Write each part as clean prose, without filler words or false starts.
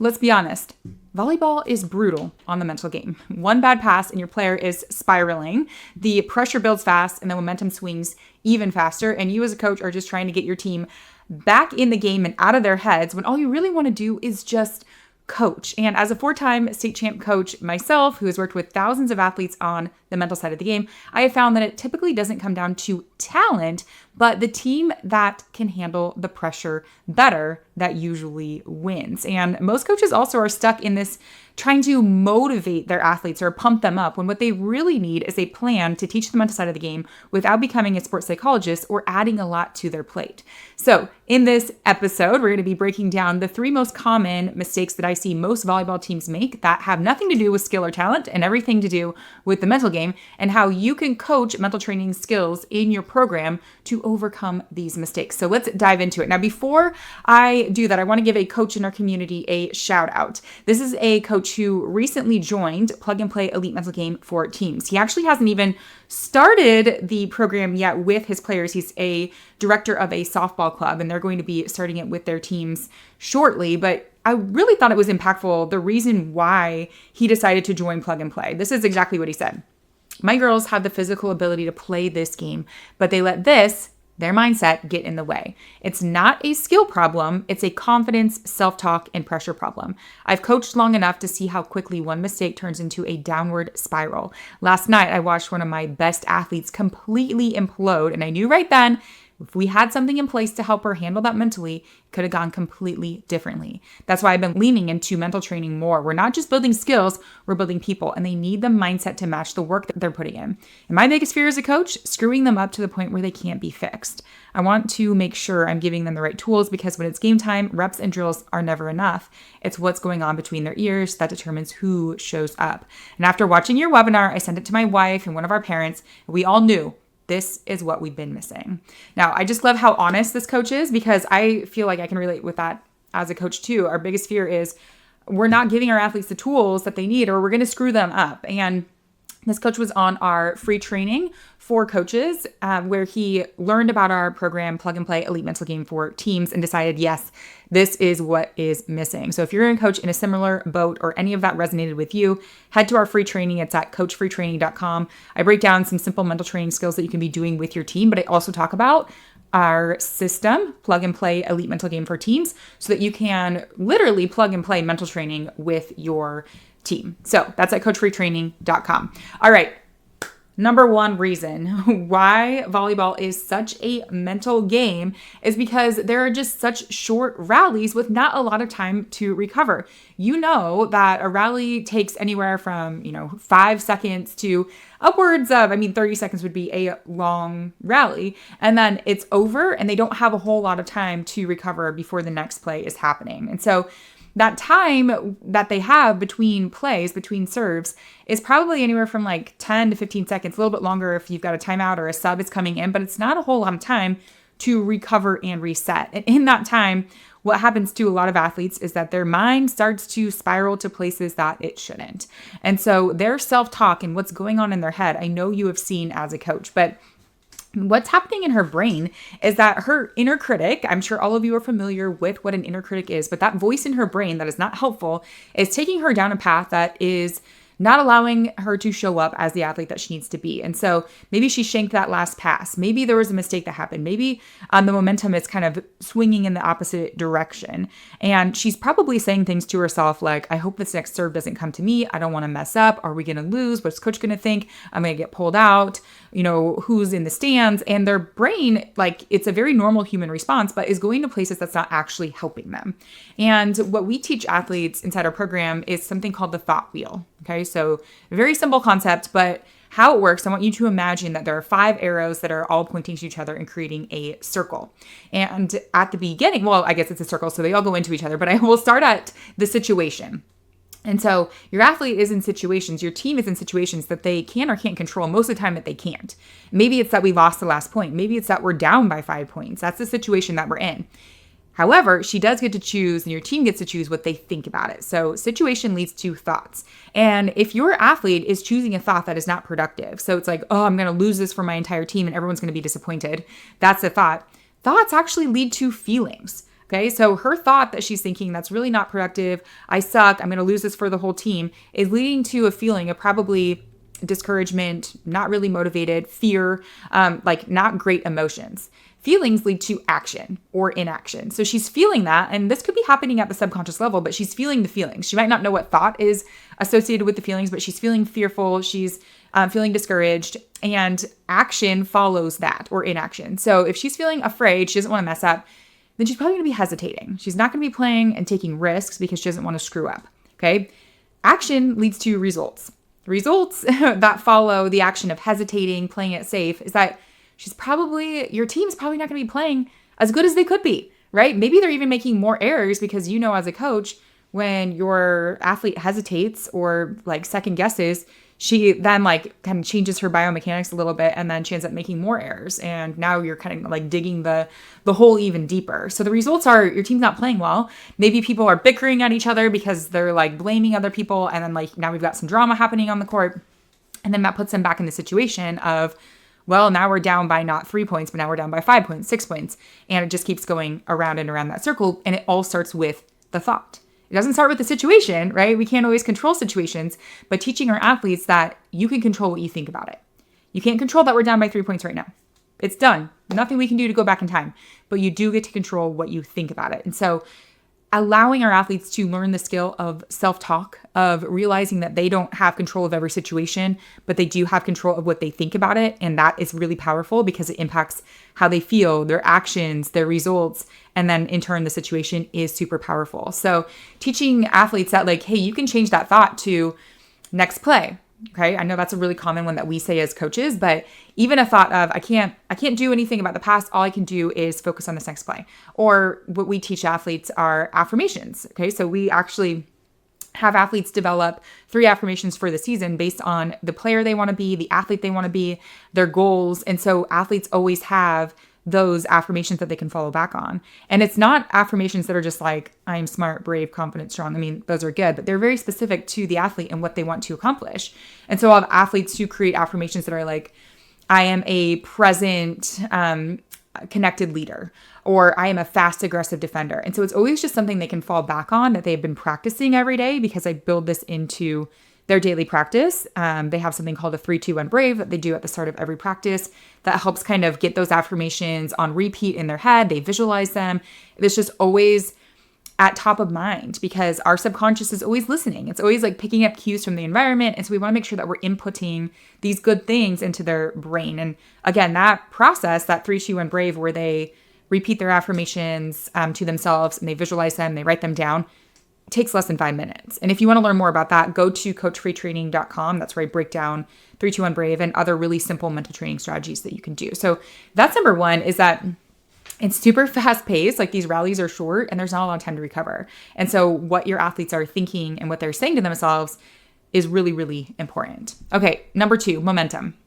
let's be honest. Volleyball is brutal on the mental game. One bad pass and your player is spiraling. The pressure builds fast and the momentum swings even faster. And you as a coach are just trying to get your team back in the game and out of their heads when all you really want to do is just coach. And as a 4-time state champ coach myself, who has worked with thousands of athletes on the mental side of the game, I have found that it typically doesn't come down to talent, but the team that can handle the pressure better that usually wins. And most coaches also are stuck in this trying to motivate their athletes or pump them up when what they really need is a plan to teach the mental side of the game without becoming a sports psychologist or adding a lot to their plate. So in this episode, we're going to be breaking down the 3 most common mistakes that I see most volleyball teams make that have nothing to do with skill or talent and everything to do with the mental game, and how you can coach mental training skills in your program to overcome these mistakes. So let's dive into it. Now, before I do that, I want to give a coach in our community a shout out. This is a coach who recently joined Plug and Play Elite Mental Game for Teams. He actually hasn't even started the program yet with his players. He's a director of a softball club, and they're going to be starting it with their teams shortly. But I really thought it was impactful, the reason why he decided to join Plug and Play. This is exactly what he said. My girls have the physical ability to play this game, but they let their mindset, get in the way. It's not a skill problem. It's a confidence, self-talk, and pressure problem. I've coached long enough to see how quickly one mistake turns into a downward spiral. Last night, I watched one of my best athletes completely implode, and I knew right then, if we had something in place to help her handle that mentally, it could have gone completely differently. That's why I've been leaning into mental training more. We're not just building skills, we're building people, and they need the mindset to match the work that they're putting in. And my biggest fear as a coach, screwing them up to the point where they can't be fixed. I want to make sure I'm giving them the right tools, because when it's game time, reps and drills are never enough. It's what's going on between their ears that determines who shows up. And after watching your webinar, I sent it to my wife and one of our parents, and we all knew this is what we've been missing. Now, I just love how honest this coach is, because I feel like I can relate with that as a coach too. Our biggest fear is we're not giving our athletes the tools that they need, or we're going to screw them up. And this coach was on our free training for coaches, where he learned about our program, Plug and Play Elite Mental Game for Teams, and decided, yes, this is what is missing. So if you're a coach in a similar boat or any of that resonated with you, head to our free training. It's at coachfreetraining.com. I break down some simple mental training skills that you can be doing with your team, but I also talk about our system, Plug and Play Elite Mental Game for Teams, so that you can literally plug and play mental training with your team. So that's at coachfreetraining.com. All right. Number 1 reason why volleyball is such a mental game is because there are just such short rallies with not a lot of time to recover. You know that a rally takes anywhere from, 5 seconds to upwards of, 30 seconds would be a long rally. And then it's over and they don't have a whole lot of time to recover before the next play is happening. And so that time that they have between plays, between serves, is probably anywhere from like 10 to 15 seconds, a little bit longer if you've got a timeout or a sub is coming in, but it's not a whole lot of time to recover and reset. And in that time, what happens to a lot of athletes is that their mind starts to spiral to places that it shouldn't. And so their self-talk and what's going on in their head, I know you have seen as a coach, but what's happening in her brain is that her inner critic, I'm sure all of you are familiar with what an inner critic is, but that voice in her brain that is not helpful is taking her down a path that is not allowing her to show up as the athlete that she needs to be. And so maybe she shanked that last pass. Maybe there was a mistake that happened. Maybe the momentum is kind of swinging in the opposite direction. And she's probably saying things to herself like, I hope this next serve doesn't come to me. I don't want to mess up. Are we going to lose? What's coach going to think? I'm going to get pulled out. Who's in the stands? And their brain, it's a very normal human response, but is going to places that's not actually helping them. And what we teach athletes inside our program is something called the thought wheel. Okay, so a very simple concept, but how it works, I want you to imagine that there are 5 arrows that are all pointing to each other and creating a circle. And at the beginning, well, I guess it's a circle, so they all go into each other, but I will start at the situation. And so your athlete is in situations, your team is in situations that they can or can't control, most of the time that they can't. Maybe it's that we lost the last point. Maybe it's that we're down by 5 points. That's the situation that we're in. However, she does get to choose, and your team gets to choose what they think about it. So situation leads to thoughts. And if your athlete is choosing a thought that is not productive, so it's like, oh, I'm going to lose this for my entire team and everyone's going to be disappointed. That's the thought. Thoughts actually lead to feelings. Okay, so her thought that she's thinking that's really not productive, I suck, I'm going to lose this for the whole team, is leading to a feeling of probably discouragement, not really motivated, fear, like not great emotions. Feelings lead to action or inaction. So she's feeling that, and this could be happening at the subconscious level, but she's feeling the feelings. She might not know what thought is associated with the feelings, but she's feeling fearful, she's feeling discouraged, and action follows that, or inaction. So if she's feeling afraid, she doesn't want to mess up, then she's probably going to be hesitating. She's not going to be playing and taking risks because she doesn't want to screw up. Okay. Action leads to results. Results that follow the action of hesitating, playing it safe, is that your team's probably not going to be playing as good as they could be, right? Maybe they're even making more errors because, as a coach, when your athlete hesitates or like second guesses, she then like kind of changes her biomechanics a little bit, and then she ends up making more errors. And now you're kind of like digging the hole even deeper. So the results are your team's not playing well. Maybe people are bickering at each other because they're like blaming other people. And then like now we've got some drama happening on the court. And then that puts them back in the situation of, well, now we're down by not 3 points, but now we're down by 5 points, 6 points. And it just keeps going around and around that circle. And it all starts with the thought. It doesn't start with the situation, right? We can't always control situations, but teaching our athletes that you can control what you think about it. You can't control that we're down by 3 points right now. It's done. Nothing we can do to go back in time, but you do get to control what you think about it. And so allowing our athletes to learn the skill of self-talk, of realizing that they don't have control of every situation, but they do have control of what they think about it. And that is really powerful because it impacts how they feel, their actions, their results. And then in turn, the situation is super powerful. So teaching athletes that like, hey, you can change that thought to next play. Okay. I know that's a really common one that we say as coaches, but even a thought of, I can't do anything about the past. All I can do is focus on this next play. Or what we teach athletes are affirmations. Okay. So we actually have athletes develop 3 affirmations for the season based on the player they want to be, the athlete they want to be, their goals. And so athletes always have those affirmations that they can follow back on. And it's not affirmations that are just like, I'm smart, brave, confident, strong. I mean, those are good, but they're very specific to the athlete and what they want to accomplish. And so I'll have athletes who create affirmations that are like, I am a present, connected leader, or I am a fast, aggressive defender. And so it's always just something they can fall back on that they've been practicing every day because I build this into their daily practice. They have something called a 3-2-1 Brave that they do at the start of every practice that helps kind of get those affirmations on repeat in their head. They visualize them. It's just always at top of mind because our subconscious is always listening. It's always like picking up cues from the environment. And so we want to make sure that we're inputting these good things into their brain. And again, that process, that 3-2-1 Brave, where they repeat their affirmations to themselves and they visualize them, they write them down, takes less than 5 minutes. And if you want to learn more about that, go to coachbretraining.com. That's where I break down 3-2-1 Brave and other really simple mental training strategies that you can do. So that's number one, is that it's super fast paced. Like these rallies are short and there's not a lot of time to recover. And so what your athletes are thinking and what they're saying to themselves is really, really important. Okay. Number 2, momentum.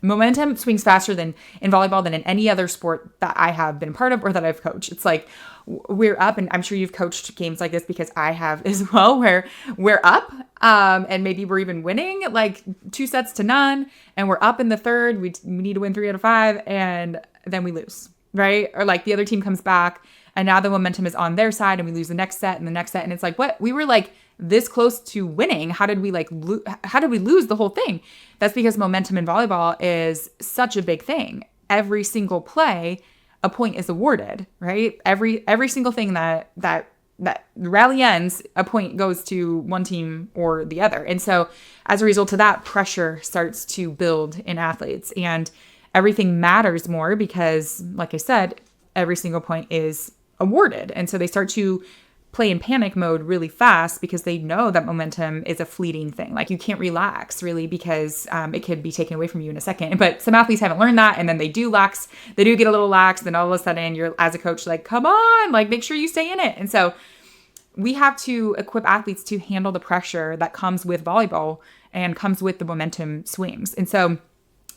Momentum swings faster than in volleyball than in any other sport that I have been part of or that I've coached. It's like we're up, and I'm sure you've coached games like this because I have as well, where we're up and maybe we're even winning like 2-0, and we're up in the third. We need to win 3 out of 5, and then we lose, right? Or like the other team comes back and now the momentum is on their side and we lose the next set and the next set. And it's like, what? We were like this close to winning. How did we lose the whole thing? That's because momentum in volleyball is such a big thing. Every single play, a point is awarded, right? Every single thing that rally ends, a point goes to one team or the other. And so as a result of that, pressure starts to build in athletes and everything matters more because, like I said, every single point is awarded. And so they start to play in panic mode really fast because they know that momentum is a fleeting thing. Like you can't relax really because it could be taken away from you in a second. But some athletes haven't learned that, and then they do get a little lax. Then all of a sudden you're, as a coach, like, come on, like make sure you stay in it. And so we have to equip athletes to handle the pressure that comes with volleyball and comes with the momentum swings. And so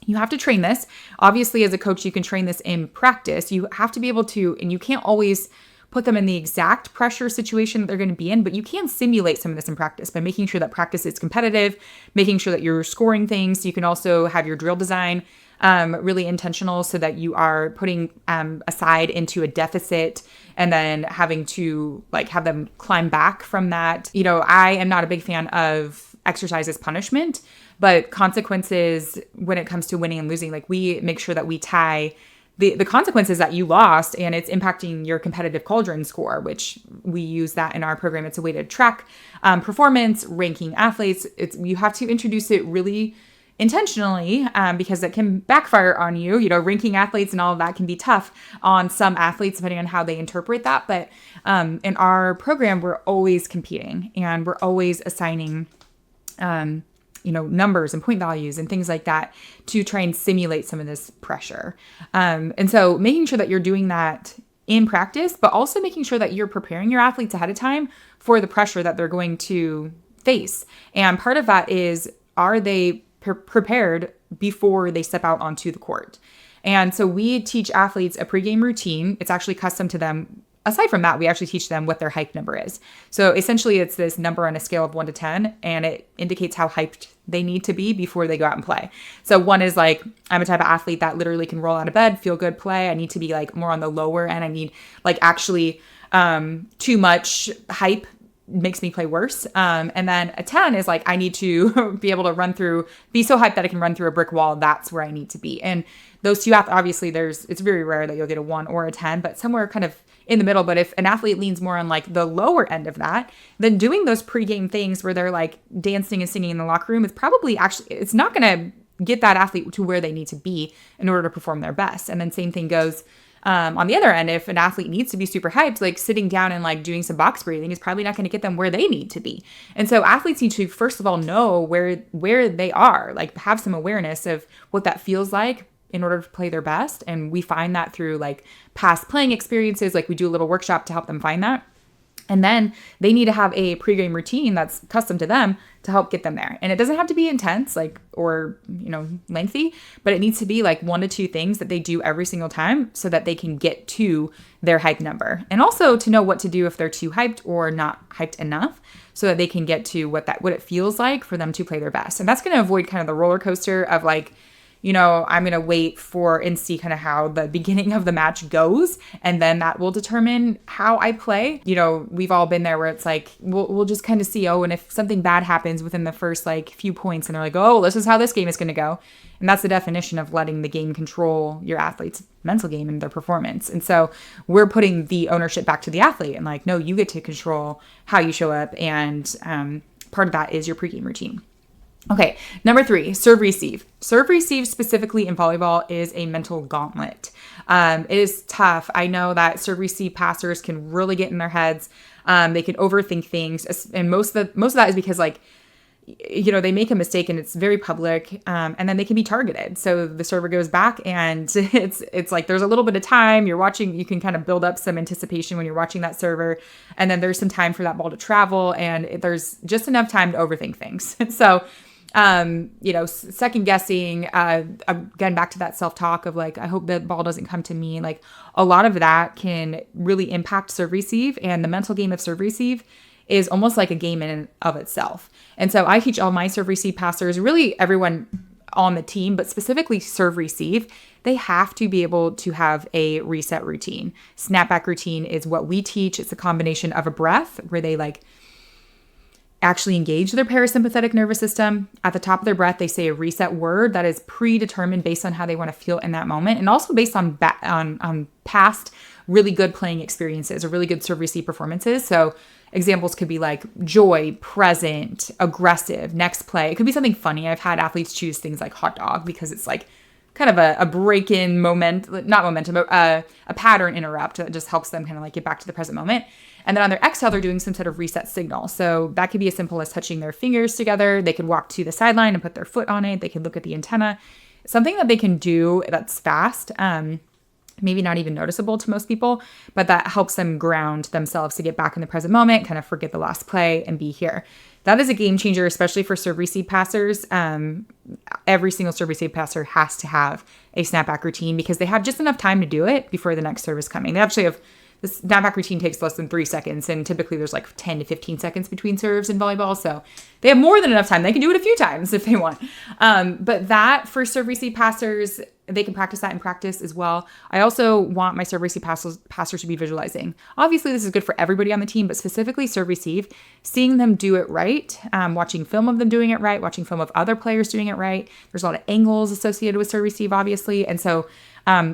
you have to train this. Obviously, as a coach, you can train this in practice. You have to be able to, and you can't always put them in the exact pressure situation that they're going to be in, but you can simulate some of this in practice by making sure that practice is competitive, making sure that you're scoring things. You can also have your drill design really intentional so that you are putting aside into a deficit and then having to like have them climb back from that. I am not a big fan of exercise as punishment, but consequences when it comes to winning and losing, like we make sure that we tie the consequences that you lost and it's impacting your competitive cauldron score, which we use that in our program. It's a way to track performance, ranking athletes. You have to introduce it really intentionally because it can backfire on you. Ranking athletes and all of that can be tough on some athletes depending on how they interpret that. But in our program, we're always competing and we're always assigning numbers and point values and things like that to try and simulate some of this pressure. And so making sure that you're doing that in practice, but also making sure that you're preparing your athletes ahead of time for the pressure that they're going to face. And part of that is, are they prepared before they step out onto the court? And so we teach athletes a pregame routine. It's actually custom to them. Aside from that, we actually teach them what their hype number is. So essentially it's this number on a scale of 1 to 10, and it indicates how hyped they need to be before they go out and play. So 1 is like, I'm a type of athlete that literally can roll out of bed, feel good, play. I need to be like more on the lower end. I need like actually too much hype makes me play worse. And then a 10 is like, I need to be able to be so hyped that I can run through a brick wall. That's where I need to be. And those two, obviously it's very rare that you'll get a 1 or a 10, but somewhere kind of in the middle. But if an athlete leans more on like the lower end of that, then doing those pregame things where they're like dancing and singing in the locker room, it's not going to get that athlete to where they need to be in order to perform their best. And then same thing goes on the other end. If an athlete needs to be super hyped, like sitting down and like doing some box breathing is probably not going to get them where they need to be. And so athletes need to, first of all, know where they are, like have some awareness of what that feels like in order to play their best. And we find that through like past playing experiences. Like we do a little workshop to help them find that. And then they need to have a pregame routine that's custom to them to help get them there. And it doesn't have to be intense, or lengthy, but it needs to be like 1 to 2 things that they do every single time so that they can get to their hype number. And also to know what to do if they're too hyped or not hyped enough so that they can get to what it feels like for them to play their best. And that's going to avoid kind of the roller coaster of like, I'm going to wait and see kind of how the beginning of the match goes. And then that will determine how I play. We've all been there where it's like, we'll just kind of see, and if something bad happens within the first like few points and they're like, oh, this is how this game is going to go. And that's the definition of letting the game control your athlete's mental game and their performance. And so we're putting the ownership back to the athlete and like, no, you get to control how you show up. And part of that is your pregame routine. Okay, number 3, serve receive. Serve receive specifically in volleyball is a mental gauntlet. It is tough. I know that serve receive passers can really get in their heads. They can overthink things, and most of that is because like, they make a mistake and it's very public, and then they can be targeted. So the server goes back and it's like there's a little bit of time you're watching. You can kind of build up some anticipation when you're watching that server, and then there's some time for that ball to travel, and there's just enough time to overthink things. So second guessing, again, back to that self-talk of like, I hope the ball doesn't come to me. Like a lot of that can really impact serve receive, and the mental game of serve receive is almost like a game in and of itself. And so I teach all my serve receive passers, really everyone on the team, but specifically serve receive, they have to be able to have a reset routine. Snapback routine is what we teach. It's a combination of a breath where they like actually engage their parasympathetic nervous system. At the top of their breath, they say a reset word that is predetermined based on how they want to feel in that moment, and also based on past really good playing experiences or really good serve receive performances. So examples could be like joy, present, aggressive, next play. It could be something funny. I've had athletes choose things like hot dog because it's like kind of a break-in a pattern interrupt that just helps them kind of like get back to the present moment. And then on their exhale, they're doing some sort of reset signal. So that could be as simple as touching their fingers together. They could walk to the sideline and put their foot on it. They could look at the antenna. Something that they can do that's fast, maybe not even noticeable to most people, but that helps them ground themselves to get back in the present moment, kind of forget the last play and be here. That is a game changer, especially for serve receive passers. Every single serve receive passer has to have a snapback routine because they have just enough time to do it before the next serve is coming. They actually have the snapback routine takes less than 3 seconds, and typically there's like 10 to 15 seconds between serves in volleyball. So they have more than enough time. They can do it a few times if they want. But that for serve receive passers, they can practice that in practice as well. I also want my serve receive passers to be visualizing. Obviously, this is good for everybody on the team, but specifically serve receive, seeing them do it right, watching film of them doing it right, watching film of other players doing it right. There's a lot of angles associated with serve receive, obviously. And so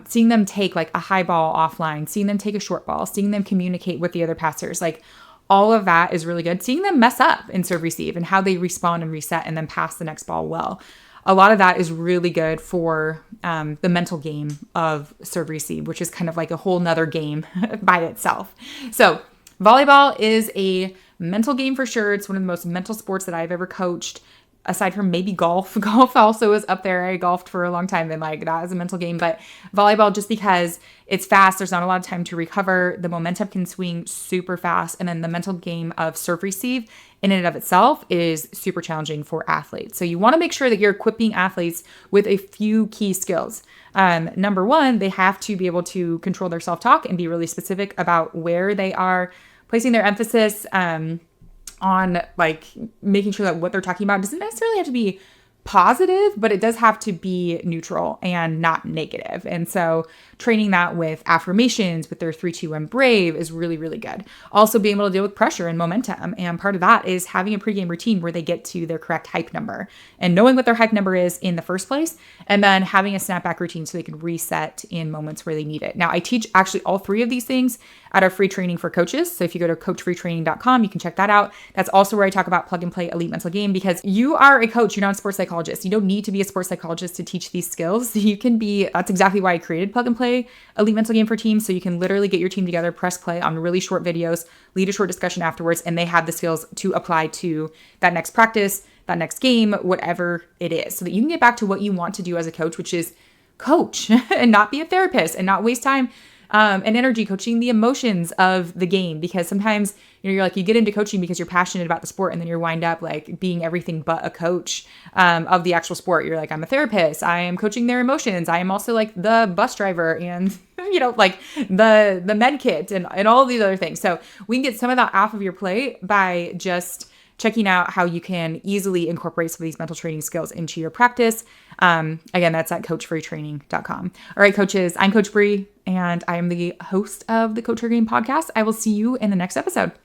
seeing them take like a high ball offline, seeing them take a short ball, seeing them communicate with the other passers, like all of that is really good. Seeing them mess up in serve receive and how they respond and reset and then pass the next ball well. A lot of that is really good for the mental game of serve receive, which is kind of like a whole nother game by itself. So volleyball is a mental game for sure. It's one of the most mental sports that I've ever coached. Aside from maybe golf. Golf also is up there. I golfed for a long time and like that is a mental game. But volleyball, just because it's fast, there's not a lot of time to recover. The momentum can swing super fast. And then the mental game of serve receive in and of itself is super challenging for athletes. So you want to make sure that you're equipping athletes with a few key skills. Number one, they have to be able to control their self-talk and be really specific about where they are placing their emphasis, on like making sure that what they're talking about doesn't necessarily have to be positive, but it does have to be neutral and not negative. And so training that with affirmations, with their 3, 2, 1 brave is really, really good. Also being able to deal with pressure and momentum. And part of that is having a pregame routine where they get to their correct hype number and knowing what their hype number is in the first place. And then having a snapback routine so they can reset in moments where they need it. Now I teach actually all 3 of these things at our free training for coaches. So if you go to coachfreetraining.com, you can check that out. That's also where I talk about plug and play elite mental game, because you are a coach, you're not a sports psychologist. You don't need to be a sports psychologist to teach these skills. You can be, that's exactly why I created plug and play elite mental game for teams. So you can literally get your team together, press play on really short videos, lead a short discussion afterwards, and they have the skills to apply to that next practice, that next game, whatever it is, so that you can get back to what you want to do as a coach, which is coach and not be a therapist and not waste time and energy coaching the emotions of the game. Because sometimes, you're like, you get into coaching because you're passionate about the sport, and then you're wind up like being everything but a coach of the actual sport. You're like, I'm a therapist. I am coaching their emotions. I am also like the bus driver and, like the med kit and all of these other things. So we can get some of that off of your plate by just checking out how you can easily incorporate some of these mental training skills into your practice. Again, that's at coachfreetraining.com. All right, coaches, I'm Coach Bre, and I am the host of the Coach Pregame podcast. I will see you in the next episode.